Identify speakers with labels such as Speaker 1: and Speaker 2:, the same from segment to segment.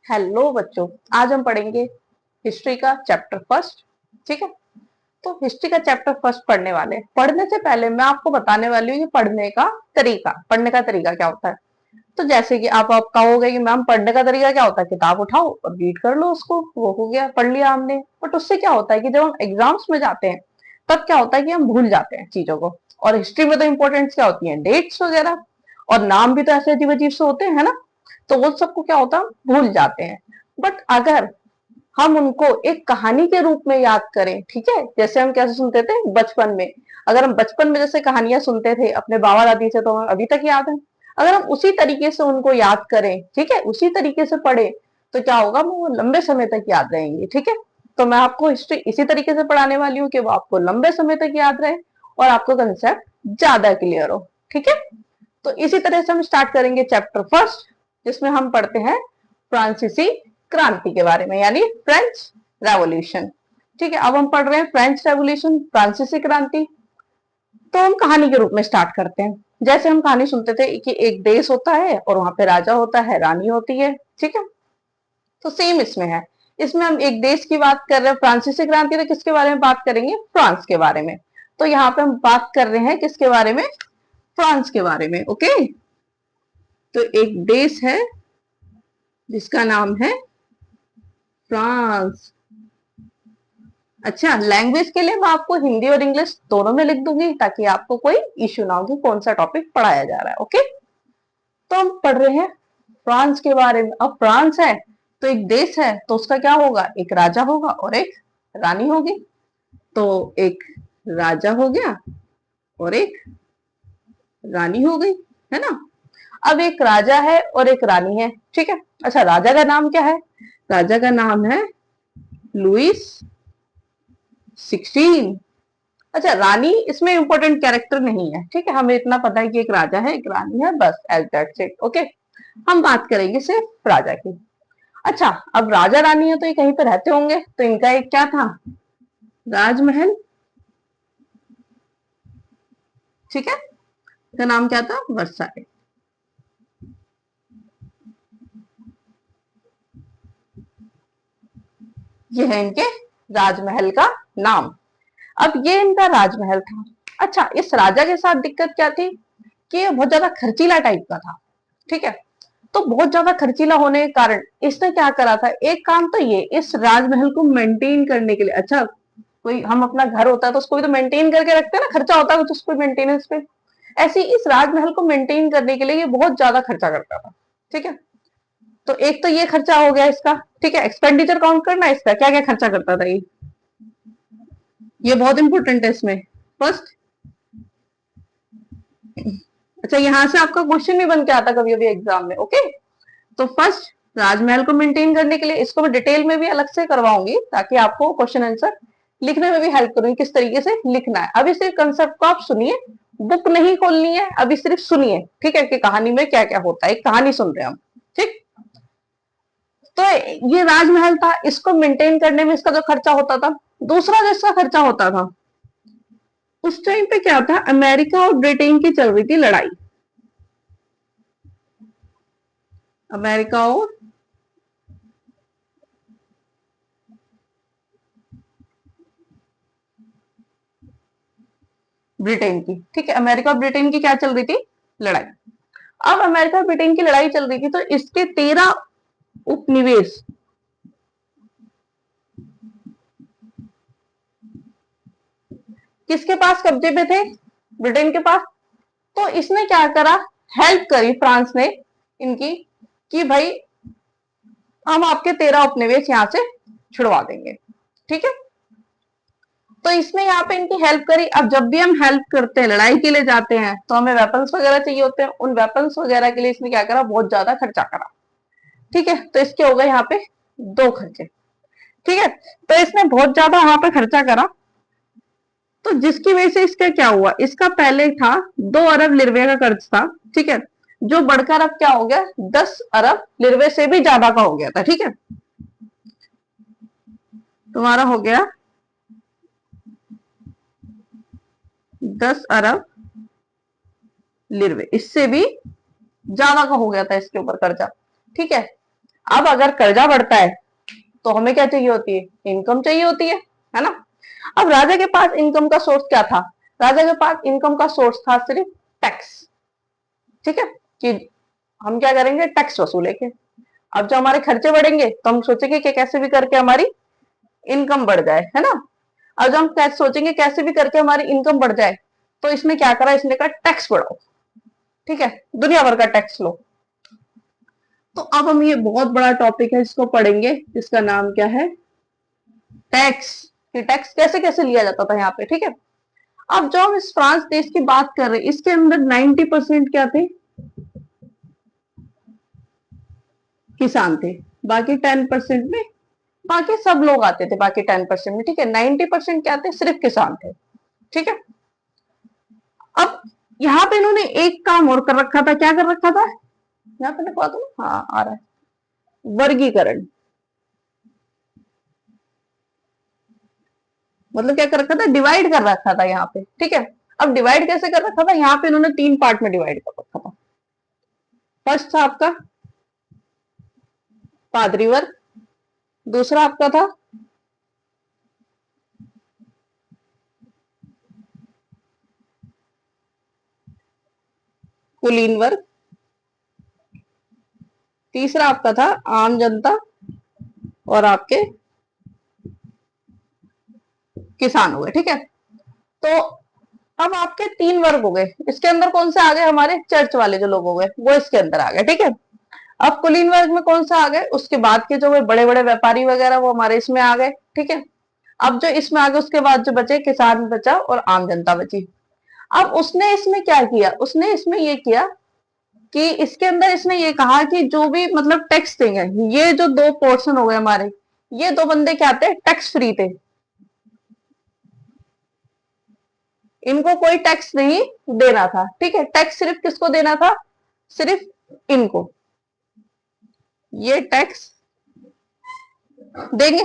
Speaker 1: Hello बच्चों, आज हम पढ़ेंगे हिस्ट्री का चैप्टर फर्स्ट। ठीक है, तो हिस्ट्री का चैप्टर फर्स्ट पढ़ने वाले हैं। पढ़ने से पहले मैं आपको बताने वाली हूँ कि पढ़ने का तरीका क्या होता है। तो जैसे कि आप कहोगे कि मैम पढ़ने का तरीका क्या होता है, किताब उठाओ और रीड कर लो उसको, वो हो गया, पढ़ लिया हमने। बट उससे क्या होता है कि जब हम एग्जाम्स में जाते हैं तब क्या होता है कि हम भूल जाते हैं चीजों को। और हिस्ट्री में तो इंपॉर्टेंट क्या होती है, डेट्स वगैरह, और नाम भी तो ऐसे अजीब अजीब से होते हैं, है ना। तो वो सबको क्या होता है, हम भूल जाते हैं। बट अगर हम उनको एक कहानी के रूप में याद करें, ठीक है, जैसे हम कैसे सुनते थे बचपन में। अगर हम बचपन में जैसे कहानियां सुनते थे अपने बाबा दादी से, तो हमें अभी तक याद है। अगर हम उसी तरीके से उनको याद करें, ठीक है, उसी तरीके से पढ़े, तो क्या होगा, वो लंबे समय तक याद रहेंगी। ठीक है, तो मैं आपको हिस्ट्री इसी तरीके से पढ़ाने वाली हूँ कि वो आपको लंबे समय तक याद रहे और आपको कंसेप्ट ज्यादा क्लियर हो। ठीक है, तो इसी तरह से हम स्टार्ट करेंगे चैप्टर फर्स्ट, जिसमें हम पढ़ते हैं फ्रांसीसी क्रांति के बारे में, यानी फ्रेंच रेवोल्यूशन। ठीक है, अब हम पढ़ रहे हैं फ्रेंच रेवोल्यूशन, फ्रांसीसी क्रांति। तो हम कहानी के रूप में स्टार्ट करते हैं। जैसे हम कहानी सुनते थे कि एक देश होता है और वहां पे राजा होता है, रानी होती है। ठीक है, तो सेम इसमें है। इसमें हम एक देश की बात कर रहे हैं, फ्रांसीसी क्रांति, तो किसके बारे में बात करेंगे, फ्रांस के बारे में। तो यहाँ पे हम बात कर रहे हैं किसके बारे में, फ्रांस के बारे में। ओके, तो एक देश है जिसका नाम है फ्रांस। अच्छा, लैंग्वेज के लिए मैं आपको हिंदी और इंग्लिश दोनों में लिख दूंगी, ताकि आपको कोई इश्यू ना हो कि कौन सा टॉपिक पढ़ाया जा रहा है। ओके, तो हम पढ़ रहे हैं फ्रांस के बारे में। अब फ्रांस है तो एक देश है, तो उसका क्या होगा, एक राजा होगा और एक रानी होगी। तो एक राजा हो गया और एक रानी हो गई, है ना। अब एक राजा है और एक रानी है। ठीक है, अच्छा, राजा का नाम क्या है, राजा का नाम है लुइस 16। अच्छा, रानी इसमें इंपॉर्टेंट कैरेक्टर नहीं है। ठीक है, हमें इतना पता है कि एक राजा है एक रानी है, बस एज दैट्स इट। ओके, हम बात करेंगे सिर्फ राजा की। अच्छा, अब राजा रानी है तो ये कहीं पे रहते होंगे, तो इनका एक क्या था, राजमहल। ठीक है, इसका नाम क्या था, वर्साइल। ये है इनके राजमहल का नाम। अब ये इनका राजमहल था। अच्छा, इस राजा के साथ दिक्कत क्या थी कि ये बहुत ज्यादा खर्चीला टाइप का था। ठीक है, तो बहुत ज्यादा खर्चीला होने के कारण इसने क्या करा था, एक काम तो ये, इस राजमहल को मेंटेन करने के लिए, अच्छा, कोई हम अपना घर होता है तो उसको भी तो मेंटेन करके रखते हैं ना, खर्चा होता है कुछ उसको मेंटेनेंस पे। ऐसे ही इस राजमहल को मेंटेन करने के लिए ये बहुत ज्यादा खर्चा करता था। ठीक है, तो एक तो ये खर्चा हो गया इसका। ठीक है, एक्सपेंडिचर काउंट करना है इसका, क्या क्या खर्चा करता था ये बहुत इंपॉर्टेंट है इसमें। फर्स्ट, अच्छा, यहां से आपका क्वेश्चन भी बन के आता कभी कभी एग्जाम में। ओके, तो फर्स्ट, राजमहल को मेंटेन करने के लिए, इसको मैं डिटेल में भी अलग से करवाऊंगी ताकि आपको क्वेश्चन आंसर लिखने में भी हेल्प करूंगी, किस तरीके से लिखना है। अभी सिर्फ कंसेप्ट को आप सुनिए, बुक नहीं खोलनी है, अभी सिर्फ सुनिए। ठीक है, कि कहानी में क्या क्या होता है, एक कहानी सुन रहे हैं हम। ठीक, तो ये राजमहल था, इसको मेंटेन करने में इसका जो खर्चा होता था। दूसरा जो इसका खर्चा होता था, उस टाइम पे क्या था, अमेरिका और ब्रिटेन की चल रही थी लड़ाई। अमेरिका और ब्रिटेन की। ठीक है, अमेरिका और ब्रिटेन की क्या चल रही थी, लड़ाई। अब अमेरिका और ब्रिटेन की लड़ाई चल रही थी, तो इसके 13 उपनिवेश किसके पास कब्जे पे थे, ब्रिटेन के पास। तो इसने क्या करा, हेल्प करी फ्रांस ने इनकी, कि भाई हम आपके 13 उपनिवेश यहां से छुड़वा देंगे। ठीक है, तो इसने यहाँ पे इनकी हेल्प करी। अब जब भी हम हेल्प करते हैं, लड़ाई के लिए जाते हैं, तो हमें वेपन्स वगैरह चाहिए होते हैं। उन वेपन्स वगैरह के लिए इसने क्या करा, बहुत ज्यादा खर्चा करा। ठीक है, तो इसके हो गए यहाँ पे 2 खर्चे। ठीक है, तो इसने बहुत ज्यादा वहां पे खर्चा करा, तो जिसकी वजह से इसका क्या हुआ, इसका पहले था 2 अरब लिरवे का कर्ज था। ठीक है, जो बढ़कर अब क्या हो गया, 10 अरब लिरवे से भी ज्यादा का हो गया था। ठीक है, तुम्हारा हो गया 10 अरब लिरवे, इससे भी ज्यादा का हो गया था इसके ऊपर कर्जा। ठीक है, अब अगर कर्जा बढ़ता है तो हमें क्या चाहिए होती है, इनकम चाहिए होती है ना। अब राजा के पास इनकम का सोर्स क्या था, राजा के पास इनकम का सोर्स था सिर्फ टैक्स, ठीक है, कि हम क्या करेंगे, टैक्स वसूलेंगे। अब जो हमारे खर्चे बढ़ेंगे तो हम सोचेंगे कि कैसे भी करके हमारी इनकम बढ़ जाए, है ना। अब जब हम कैसे सोचेंगे कैसे भी करके हमारी इनकम बढ़ जाए, तो इसने क्या करा, इसने कहा टैक्स बढ़ाओ, ठीक है, दुनिया भर का टैक्स लो। तो अब हम ये बहुत बड़ा टॉपिक है इसको पढ़ेंगे, जिसका नाम क्या है, टैक्स। कि टैक्स कैसे कैसे लिया जाता था यहाँ पे, ठीक है। अब जो हम इस फ्रांस देश की बात कर रहे हैं, इसके अंदर 90% क्या थे, किसान थे। बाकी 10% में बाकी सब लोग आते थे, बाकी 10% में, ठीक है। 90% क्या थे, सिर्फ किसान थे, ठीक है। अब यहाँ पे इन्होंने एक काम और कर रखा था, क्या कर रखा था, यहाँ पे लिखवा दो, हाँ आ रहा है, वर्गीकरण। मतलब क्या कर रखा था, डिवाइड कर रखा था यहाँ पे, ठीक है। अब डिवाइड कैसे कर रखा था, यहाँ पे इन्होंने 3 पार्ट में डिवाइड कर रखा था। फर्स्ट था आपका पादरी वर्ग, दूसरा आपका था कुलीन वर्ग, तीसरा आपका था आम जनता, और आपके किसान हुए, ठीक है। तो अब आपके 3 वर्ग हो गए, इसके अंदर कौन से आ गए, हमारे चर्च वाले जो लोग हो गए वो इसके अंदर आ गए, ठीक है। अब कुलीन वर्ग में कौन सा आ गए, उसके बाद के जो बड़े बड़े व्यापारी वगैरह वो हमारे इसमें आ गए, ठीक है। अब जो इसमें आ गए उसके बाद जो बचे, किसान बचा और आम जनता बची। अब उसने इसमें क्या किया, उसने इसमें ये किया कि इसके अंदर इसने ये कहा कि जो भी मतलब टैक्स देंगे, ये जो 2 पोर्शन हो गए हमारे, ये 2 बंदे क्या थे, टैक्स फ्री थे, इनको कोई टैक्स नहीं देना था, ठीक है। टैक्स सिर्फ किसको देना था, सिर्फ इनको, ये टैक्स देंगे।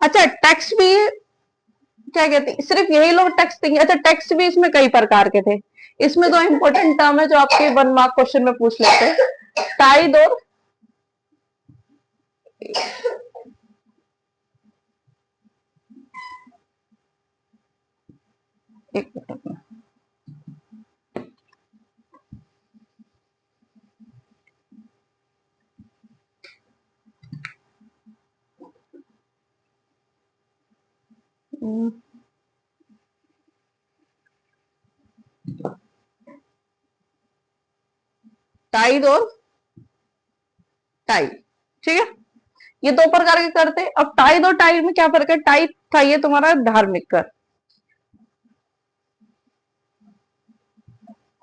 Speaker 1: अच्छा टैक्स भी क्या कहते हैं, सिर्फ यही लोग टैक्स देंगे। अच्छा टैक्स भी इसमें कई प्रकार के थे, इसमें 2 इंपॉर्टेंट टर्म है जो आपके 1 मार्क क्वेश्चन में पूछ लेते हैं, टाइड और एक मिनट, टाइड और टाई, ठीक है, ये 2 प्रकार के करते हैं। अब टाइड और टाई में क्या फर्क है, टाइड था ये तुम्हारा धार्मिक कर,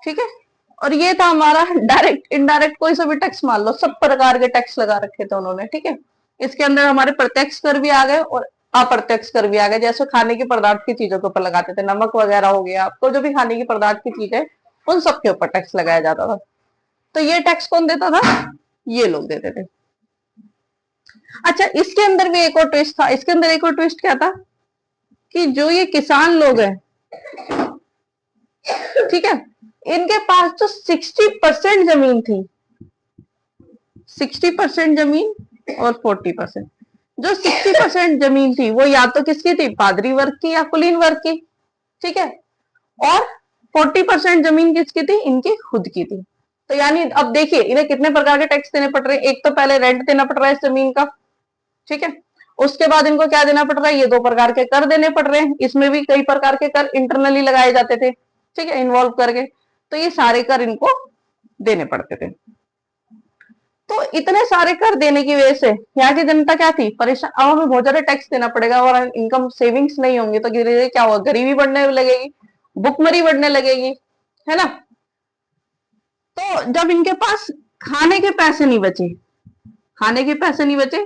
Speaker 1: ठीक है, और ये था हमारा डायरेक्ट इनडायरेक्ट, कोई सा भी टैक्स मान लो, सब प्रकार के टैक्स लगा रखे थे उन्होंने, ठीक है। इसके अंदर हमारे प्रत्यक्ष कर भी आ गए और अप्रत्यक्ष कर भी आ गए, जैसे खाने के पदार्थ की चीजों के ऊपर लगाते थे, नमक वगैरह हो गया, आपको जो भी खाने की पदार्थ की चीज है उन सब के ऊपर टैक्स लगाया जाता था। तो ये टैक्स कौन देता था, ये लोग देते थे। अच्छा इसके अंदर भी एक और ट्विस्ट था, इसके अंदर एक और ट्विस्ट क्या था कि जो ये किसान लोग हैं, ठीक है, इनके पास जो 60% जमीन थी, 60% जमीन और 40%, जो 60% जमीन थी वो या तो किसकी थी, पादरी वर्ग की या कुलीन वर्ग की, ठीक है, और 40% जमीन किसकी थी, इनकी खुद की थी। तो यानी अब देखिए इन्हें कितने प्रकार के टैक्स देने पड़ रहे हैं, एक तो पहले रेंट देना पड़ रहा है इस जमीन का, ठीक है, उसके बाद इनको क्या देना पड़ रहा है, ये 2 प्रकार के कर देने पड़ रहे हैं, इसमें भी कई प्रकार के कर इंटरनली लगाए जाते थे, ठीक है, इन्वॉल्व करके, तो ये सारे कर इनको देने पड़ते थे। तो इतने सारे कर देने की वजह से यहाँ की जनता क्या थी, परेशान, अब हमें बहुत ज्यादा टैक्स देना पड़ेगा और इनकम सेविंग्स नहीं होंगी, तो धीरे धीरे क्या होगा, गरीबी बढ़ने लगेगी, भुखमरी बढ़ने लगेगी, है ना। तो जब इनके पास खाने के पैसे नहीं बचे, खाने के पैसे नहीं बचे,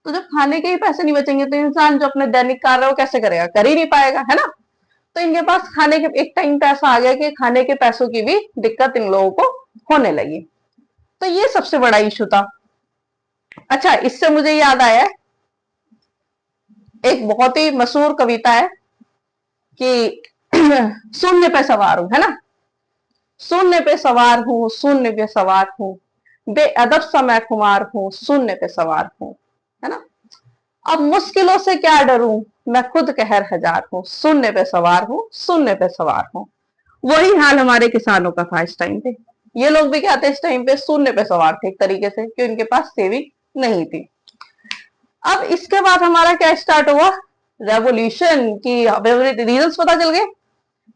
Speaker 1: तो जब खाने के ही पैसे नहीं बचेंगे तो इंसान जो अपने दैनिक कार्य वो कैसे करेगा, कर ही नहीं पाएगा, है ना। तो इनके पास खाने के एक टाइम पे ऐसा आ गया कि खाने के पैसों की भी दिक्कत इन लोगों को होने लगी। तो ये सबसे बड़ा इशू था। अच्छा इससे मुझे याद आया, एक बहुत ही मशहूर कविता है कि शून्य पे सवार हूं, है ना, शून्य पे सवार हूं, शून्य पे सवार हूं, बेअदब सा मैं खुमार हूं, शून्य पे सवार हूं, है ना। अब मुश्किलों से क्या डरूं, मैं खुद कहर हजार हूं, शून्य पे सवार हूं, शून्य पे सवार हूं। वही हाल हमारे किसानों का था इस टाइम पे। ये लोग भी क्या थे इस टाइम पे, शून्य पे सवार थे एक तरीके से, कि उनके पास सेविंग नहीं थी। अब इसके बाद हमारा क्या स्टार्ट हुआ, रेवोल्यूशन की। रीजंस पता चल गए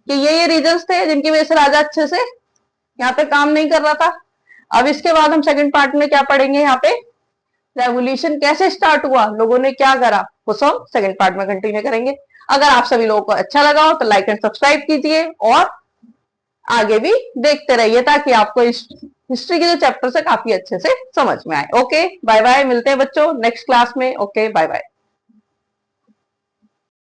Speaker 1: कि ये रीजंस थे जिनकी वजह से राजा अच्छे से यहाँ पे काम नहीं कर रहा था। अब इसके बाद हम सेकंड पार्ट में क्या पढ़ेंगे, यहाँ पे रेवोल्यूशन कैसे स्टार्ट हुआ, लोगों ने क्या करा, वो सब सेकंड पार्ट में कंटिन्यू करेंगे। अगर आप सभी लोगों को अच्छा लगा हो तो लाइक एंड सब्सक्राइब कीजिए और आगे भी देखते रहिए, ताकि आपको हिस्ट्री के जो चैप्टर है काफी अच्छे से समझ में आए। ओके बाय बाय, मिलते हैं बच्चों नेक्स्ट क्लास में। Okay bye bye.